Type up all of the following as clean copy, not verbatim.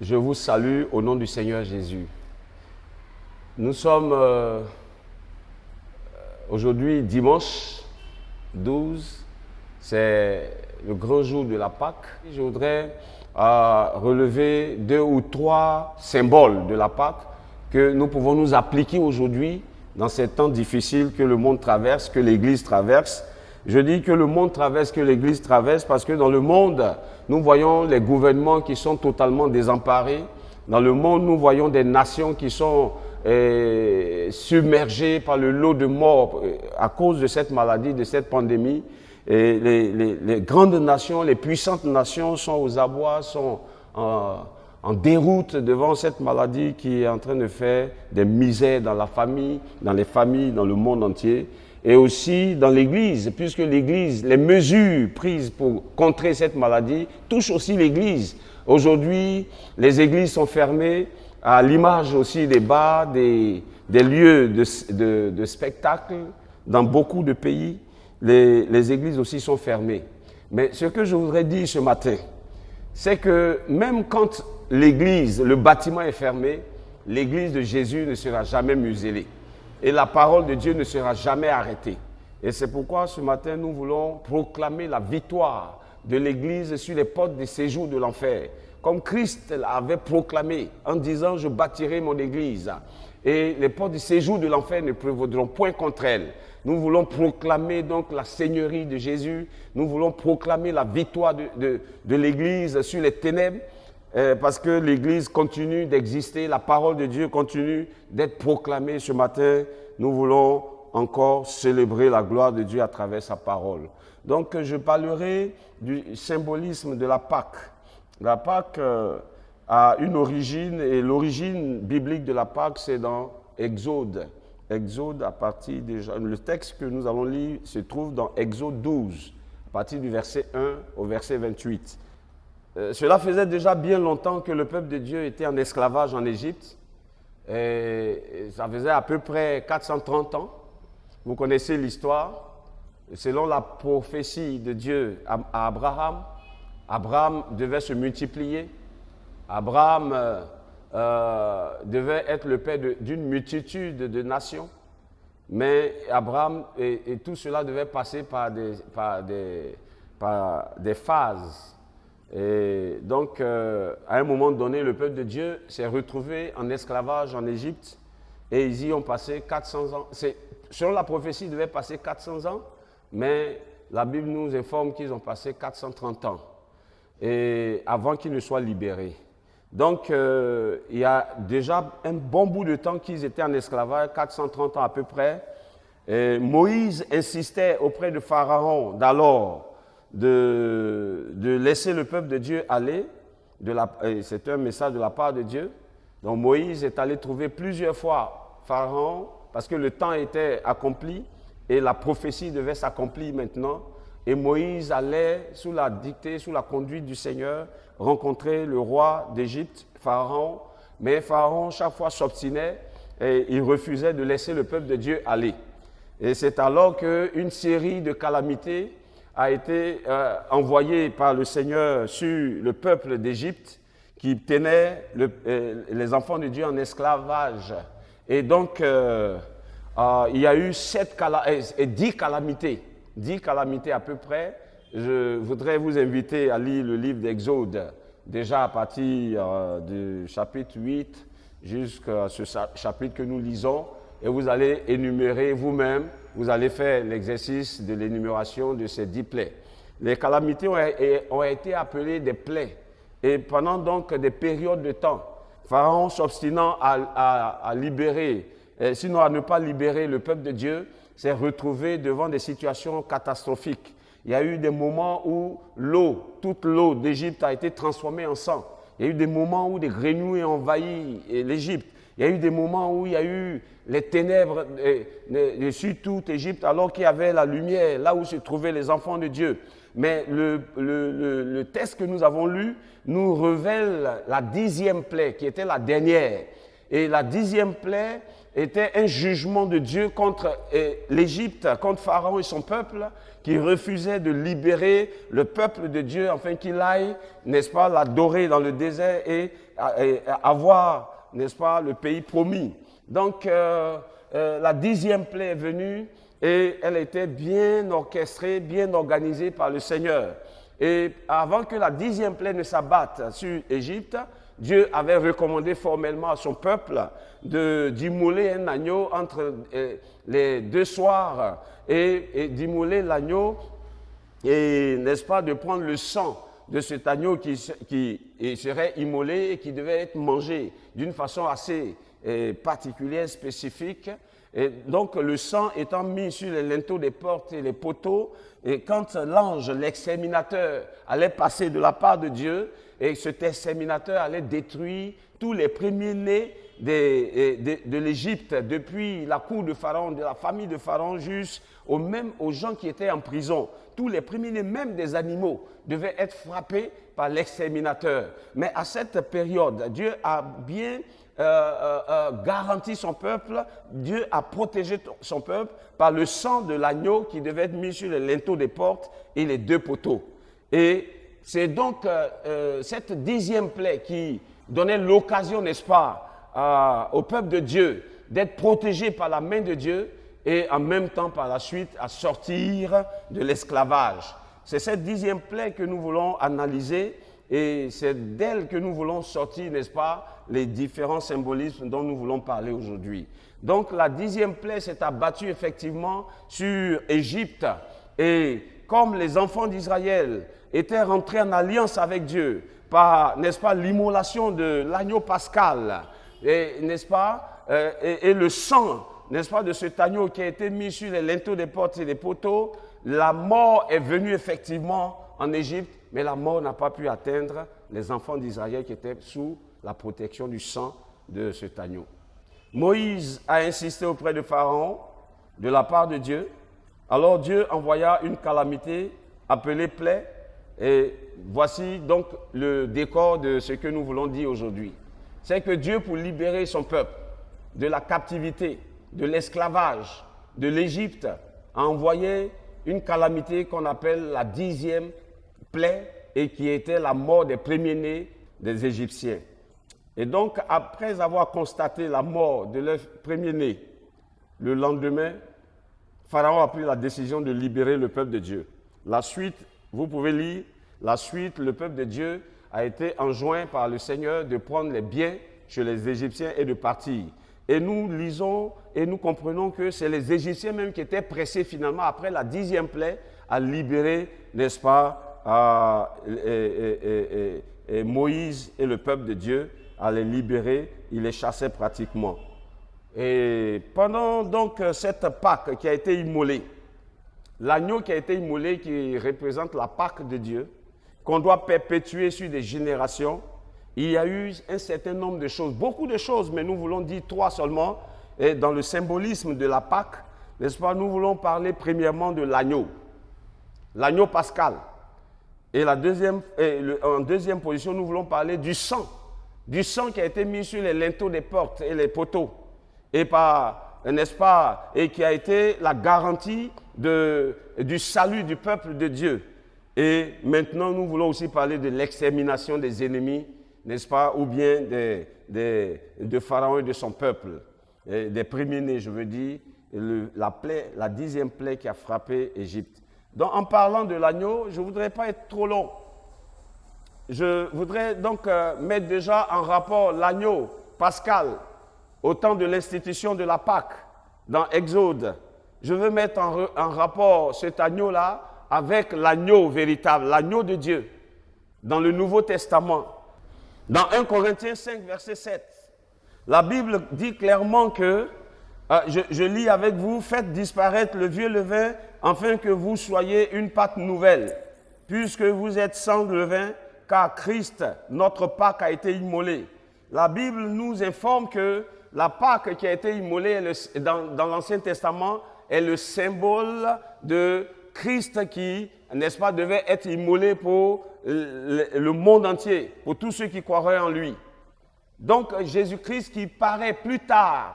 Je vous salue au nom du Seigneur Jésus. Nous sommes aujourd'hui dimanche 12, c'est le grand jour de la Pâque. Je voudrais relever 2 ou 3 symboles de la Pâque que nous pouvons nous appliquer aujourd'hui dans ces temps difficiles que le monde traverse, que l'Église traverse. Je dis que le monde traverse, que l'Église traverse, parce que dans le monde, nous voyons les gouvernements qui sont totalement désemparés. Dans le monde, nous voyons des nations qui sont submergées par le lot de morts à cause de cette maladie, de cette pandémie. Et les grandes nations, les puissantes nations sont aux abois, sont en déroute devant cette maladie qui est en train de faire des misères dans la famille, dans les familles, dans le monde entier. Et aussi dans l'Église, puisque l'Église, les mesures prises pour contrer cette maladie touchent aussi l'Église. Aujourd'hui, les églises sont fermées, à l'image aussi des bars, des lieux de spectacle. Dans beaucoup de pays, les églises aussi sont fermées. Mais ce que je voudrais dire ce matin, c'est que même quand l'église, le bâtiment est fermé, l'église de Jésus ne sera jamais muselée. Et la parole de Dieu ne sera jamais arrêtée. Et c'est pourquoi ce matin, nous voulons proclamer la victoire de l'Église sur les portes des séjours de l'enfer. Comme Christ l'avait proclamé en disant « Je bâtirai mon Église ». Et les portes du séjour de l'enfer ne prévaudront point contre elle. Nous voulons proclamer donc la seigneurie de Jésus. Nous voulons proclamer la victoire de l'Église sur les ténèbres. Parce que l'Église continue d'exister, la parole de Dieu continue d'être proclamée ce matin. Nous voulons encore célébrer la gloire de Dieu à travers sa parole. Donc je parlerai du symbolisme de la Pâque. La Pâque a une origine, et l'origine biblique de la Pâque, c'est dans Exode. Exode, à partir le texte que nous allons lire se trouve dans Exode 12, à partir du verset 1 au verset 28. Cela faisait déjà bien longtemps que le peuple de Dieu était en esclavage en Égypte. Et ça faisait à peu près 430 ans. Vous connaissez l'histoire. Selon la prophétie de Dieu à Abraham, Abraham devait se multiplier. Abraham devait être le père d'une multitude de nations. Mais Abraham et tout cela devait passer par des phases. Et donc, à un moment donné, le peuple de Dieu s'est retrouvé en esclavage en Égypte et ils y ont passé 400 ans. Selon la prophétie, ils devaient passer 400 ans, mais la Bible nous informe qu'ils ont passé 430 ans et avant qu'ils ne soient libérés. Donc, il y a déjà un bon bout de temps qu'ils étaient en esclavage, 430 ans à peu près. Et Moïse insistait auprès de Pharaon d'alors de laisser le peuple de Dieu aller. C'est un message de la part de Dieu. Donc Moïse est allé trouver plusieurs fois Pharaon parce que le temps était accompli et la prophétie devait s'accomplir maintenant. Et Moïse allait, sous la dictée, sous la conduite du Seigneur, rencontrer le roi d'Égypte, Pharaon. Mais Pharaon, chaque fois, s'obstinait et il refusait de laisser le peuple de Dieu aller. Et c'est alors qu'une série de calamités a été envoyé par le Seigneur sur le peuple d'Égypte qui tenait les enfants de Dieu en esclavage. Et donc, il y a eu 10 calamités. 10 calamités à peu près. Je voudrais vous inviter à lire le livre d'Exode, déjà à partir du chapitre 8 jusqu'à ce chapitre que nous lisons. Et vous allez énumérer vous-même, vous allez faire l'exercice de l'énumération de ces 10 plaies. Les calamités ont été appelées des plaies. Et pendant donc des périodes de temps, Pharaon s'obstinant à libérer, sinon à ne pas libérer le peuple de Dieu, s'est retrouvé devant des situations catastrophiques. Il y a eu des moments où toute l'eau d'Égypte a été transformée en sang. Il y a eu des moments où des grenouilles ont envahi l'Égypte. Il y a eu des moments où il y a eu les ténèbres sur toute Égypte, alors qu'il y avait la lumière, là où se trouvaient les enfants de Dieu. Mais le texte que nous avons lu nous révèle la 10e plaie, qui était la dernière. Et la 10e plaie était un jugement de Dieu contre l'Égypte, contre Pharaon et son peuple, qui refusait de libérer le peuple de Dieu afin qu'il aille, n'est-ce pas, l'adorer dans le désert et avoir, n'est-ce pas, le pays promis. Donc, la 10e plaie est venue et elle était bien orchestrée, bien organisée par le Seigneur. Et avant que la 10e plaie ne s'abatte sur l'Égypte, Dieu avait recommandé formellement à son peuple d'immoler un agneau entre les 2 soirs et d'immoler l'agneau et, n'est-ce pas, de prendre le sang de cet agneau qui serait immolé et qui devait être mangé d'une façon assez particulière, spécifique. Et donc, le sang étant mis sur les linteaux des portes et les poteaux, et quand l'ange, l'exterminateur, allait passer de la part de Dieu, et cet exterminateur allait détruire tous les premiers-nés de l'Égypte, depuis la cour de Pharaon, de la famille de Pharaon, jusqu'aux gens qui étaient en prison. Tous les premiers-nés, même des animaux, devaient être frappés par l'exterminateur. Mais à cette période, Dieu a bien garanti son peuple, Dieu a protégé son peuple par le sang de l'agneau qui devait être mis sur les linteaux des portes et les 2 poteaux. Et c'est donc cette 10e plaie qui donnait l'occasion, n'est-ce pas, au peuple de Dieu d'être protégé par la main de Dieu et en même temps par la suite à sortir de l'esclavage. C'est cette 10e plaie que nous voulons analyser et c'est d'elle que nous voulons sortir, n'est-ce pas, les différents symbolismes dont nous voulons parler aujourd'hui. Donc la 10e plaie s'est abattue effectivement sur Égypte et comme les enfants d'Israël étaient rentrés en alliance avec Dieu par, n'est-ce pas, l'immolation de l'agneau pascal, n'est-ce pas, et le sang, n'est-ce pas, de cet agneau qui a été mis sur les linteaux des portes et des poteaux, la mort est venue effectivement en Égypte, mais la mort n'a pas pu atteindre les enfants d'Israël qui étaient sous la protection du sang de cet agneau. Moïse a insisté auprès de Pharaon de la part de Dieu. Alors Dieu envoya une calamité appelée plaie. Et voici donc le décor de ce que nous voulons dire aujourd'hui. C'est que Dieu, pour libérer son peuple de la captivité, de l'esclavage, de l'Égypte, a envoyé une calamité qu'on appelle la 10e plaie et qui était la mort des premiers-nés des Égyptiens. Et donc, après avoir constaté la mort de leurs premiers-nés, le lendemain, Pharaon a pris la décision de libérer le peuple de Dieu. La suite, vous pouvez lire, la suite, le peuple de Dieu a été enjoint par le Seigneur de prendre les biens chez les Égyptiens et de partir. Et nous lisons et nous comprenons que c'est les Égyptiens même qui étaient pressés finalement, après la 10e plaie, à libérer, n'est-ce pas, Moïse et le peuple de Dieu, à les libérer, ils les chassaient pratiquement. Et pendant donc cette Pâque qui a été immolée, l'agneau qui a été immolé, qui représente la Pâque de Dieu, qu'on doit perpétuer sur des générations, il y a eu un certain nombre de choses, beaucoup de choses, mais nous voulons dire 3 seulement. Et dans le symbolisme de la Pâque, n'est-ce pas, nous voulons parler premièrement de l'agneau pascal. Et en deuxième position, nous voulons parler du sang qui a été mis sur les linteaux des portes et les poteaux, et n'est-ce pas, et qui a été la garantie du salut du peuple de Dieu. Et maintenant, nous voulons aussi parler de l'extermination des ennemis, n'est-ce pas, ou bien de Pharaon et de son peuple, et des premiers-nés, je veux dire, la 10e plaie qui a frappé l'Égypte. Donc, en parlant de l'agneau, je ne voudrais pas être trop long. Je voudrais donc mettre déjà en rapport l'agneau pascal au temps de l'institution de la Pâque dans Exode. Je veux mettre en rapport cet agneau-là avec l'agneau véritable, l'agneau de Dieu, dans le Nouveau Testament. Dans 1 Corinthiens 5, verset 7, la Bible dit clairement que, je lis avec vous, faites disparaître le vieux levain afin que vous soyez une pâte nouvelle, puisque vous êtes sans levain, car Christ, notre Pâque, a été immolé. La Bible nous informe que la Pâque qui a été immolée dans l'Ancien Testament est le symbole de Christ qui, n'est-ce pas, devait être immolé pour le monde entier, pour tous ceux qui croiraient en lui. Donc Jésus-Christ qui paraît plus tard,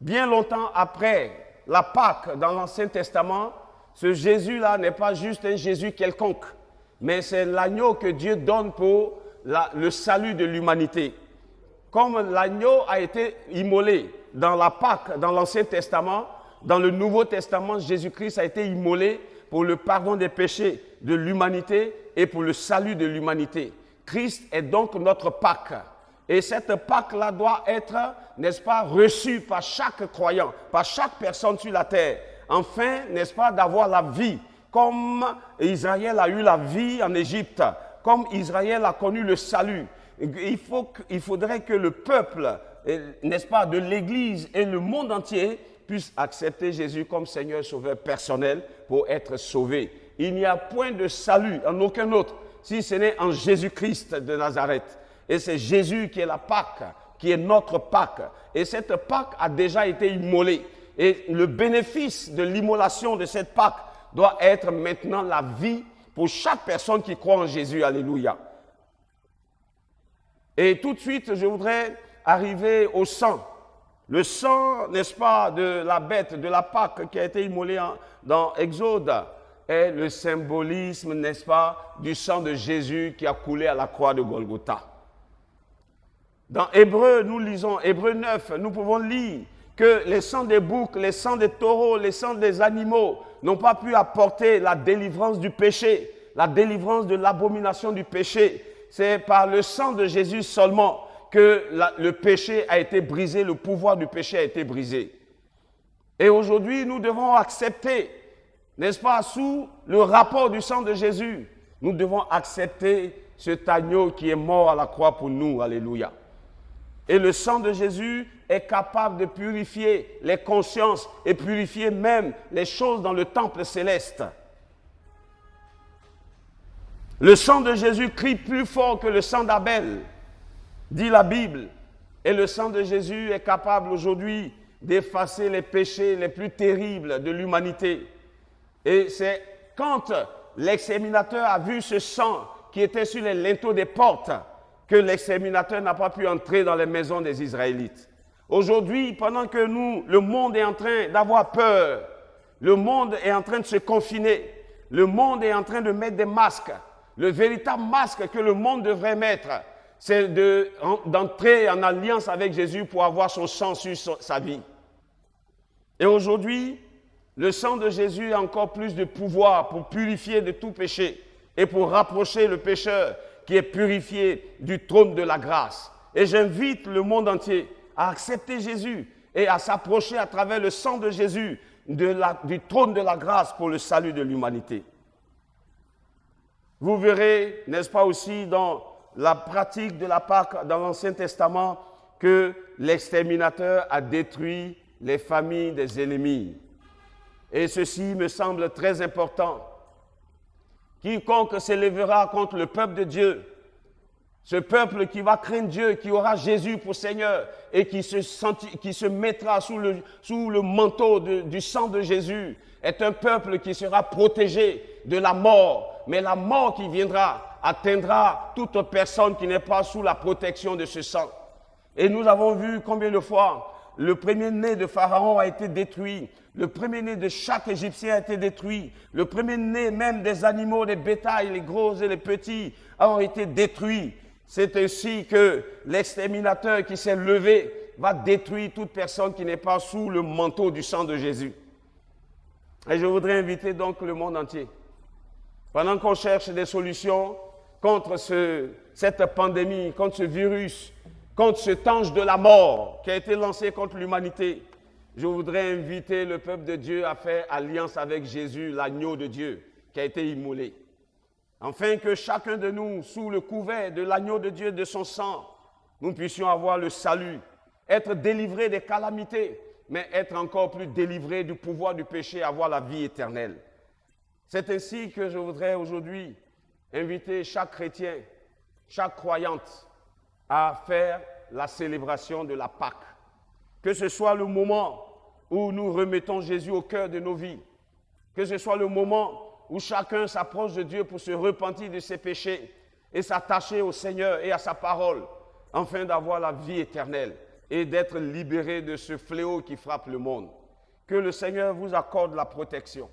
bien longtemps après la Pâque dans l'Ancien Testament, ce Jésus-là n'est pas juste un Jésus quelconque, mais c'est l'agneau que Dieu donne pour le salut de l'humanité. Comme l'agneau a été immolé dans la Pâque, dans l'Ancien Testament, dans le Nouveau Testament, Jésus-Christ a été immolé pour le pardon des péchés de l'humanité et pour le salut de l'humanité. Christ est donc notre Pâque. Et cette Pâque-là doit être, n'est-ce pas, reçue par chaque croyant, par chaque personne sur la terre. Enfin, n'est-ce pas, d'avoir la vie, comme Israël a eu la vie en Égypte, comme Israël a connu le salut. Il faudrait que le peuple, n'est-ce pas, de l'Église et le monde entier puissent accepter Jésus comme Seigneur Sauveur personnel pour être sauvés. Il n'y a point de salut en aucun autre, si ce n'est en Jésus-Christ de Nazareth. Et c'est Jésus qui est la Pâque, qui est notre Pâque. Et cette Pâque a déjà été immolée. Et le bénéfice de l'immolation de cette Pâque doit être maintenant la vie pour chaque personne qui croit en Jésus. Alléluia. Et tout de suite, je voudrais arriver au sang. Le sang, n'est-ce pas, de la bête, de la Pâque qui a été immolée dans Exode, est le symbolisme, n'est-ce pas, du sang de Jésus qui a coulé à la croix de Golgotha. Dans Hébreu, nous lisons, Hébreu 9, nous pouvons lire que les sangs des boucs, les sangs des taureaux, les sangs des animaux n'ont pas pu apporter la délivrance du péché, la délivrance de l'abomination du péché. C'est par le sang de Jésus seulement que le péché a été brisé, le pouvoir du péché a été brisé. Et aujourd'hui, nous devons accepter, n'est-ce pas, sous le rapport du sang de Jésus, nous devons accepter cet agneau qui est mort à la croix pour nous. Alléluia. Et le sang de Jésus est capable de purifier les consciences et purifier même les choses dans le temple céleste. Le sang de Jésus crie plus fort que le sang d'Abel, dit la Bible. Et le sang de Jésus est capable aujourd'hui d'effacer les péchés les plus terribles de l'humanité. Et c'est quand l'exterminateur a vu ce sang qui était sur les linteaux des portes que l'exterminateur n'a pas pu entrer dans les maisons des Israélites. Aujourd'hui, pendant que le monde est en train d'avoir peur, le monde est en train de se confiner, le monde est en train de mettre des masques. Le véritable masque que le monde devrait mettre, c'est d'entrer en alliance avec Jésus pour avoir son sang sur sa vie. Et aujourd'hui, le sang de Jésus a encore plus de pouvoir pour purifier de tout péché et pour rapprocher le pécheur qui est purifié du trône de la grâce. Et j'invite le monde entier à accepter Jésus et à s'approcher à travers le sang de Jésus du trône de la grâce pour le salut de l'humanité. Vous verrez, n'est-ce pas aussi dans la pratique de la Pâque dans l'Ancien Testament, que l'exterminateur a détruit les familles des ennemis. Et ceci me semble très important. Quiconque s'élèvera contre le peuple de Dieu, ce peuple qui va craindre Dieu, qui aura Jésus pour Seigneur et qui se mettra sous le manteau du sang de Jésus, est un peuple qui sera protégé de la mort. Mais la mort qui viendra atteindra toute personne qui n'est pas sous la protection de ce sang. Et nous avons vu combien de fois le premier-né de Pharaon a été détruit. Le premier-né de chaque Égyptien a été détruit. Le premier-né même des animaux, des bétails, les gros et les petits, ont été détruits. C'est ainsi que l'exterminateur qui s'est levé va détruire toute personne qui n'est pas sous le manteau du sang de Jésus. Et je voudrais inviter donc le monde entier, pendant qu'on cherche des solutions contre cette pandémie, contre ce virus, contre cet ange de la mort qui a été lancé contre l'humanité, je voudrais inviter le peuple de Dieu à faire alliance avec Jésus, l'agneau de Dieu, qui a été immolé. Afin que chacun de nous, sous le couvert de l'agneau de Dieu, de son sang, nous puissions avoir le salut, être délivrés des calamités, mais être encore plus délivrés du pouvoir du péché, avoir la vie éternelle. C'est ainsi que je voudrais aujourd'hui inviter chaque chrétien, chaque croyante à faire la célébration de la Pâque. Que ce soit le moment où nous remettons Jésus au cœur de nos vies, que ce soit le moment où chacun s'approche de Dieu pour se repentir de ses péchés et s'attacher au Seigneur et à sa parole, afin d'avoir la vie éternelle. et d'être libérés de ce fléau qui frappe le monde. Que le Seigneur vous accorde la protection.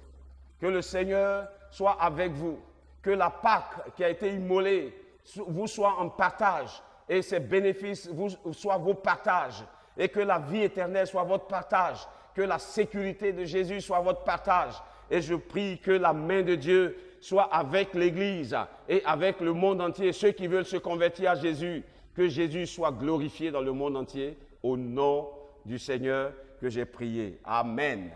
Que le Seigneur soit avec vous. Que la Pâque qui a été immolée vous soit en partage et ses bénéfices soient vos partages. Et que la vie éternelle soit votre partage. Que la sécurité de Jésus soit votre partage. Et je prie que la main de Dieu soit avec l'Église et avec le monde entier. Ceux qui veulent se convertir à Jésus, que Jésus soit glorifié dans le monde entier. Au nom du Seigneur que j'ai prié. Amen.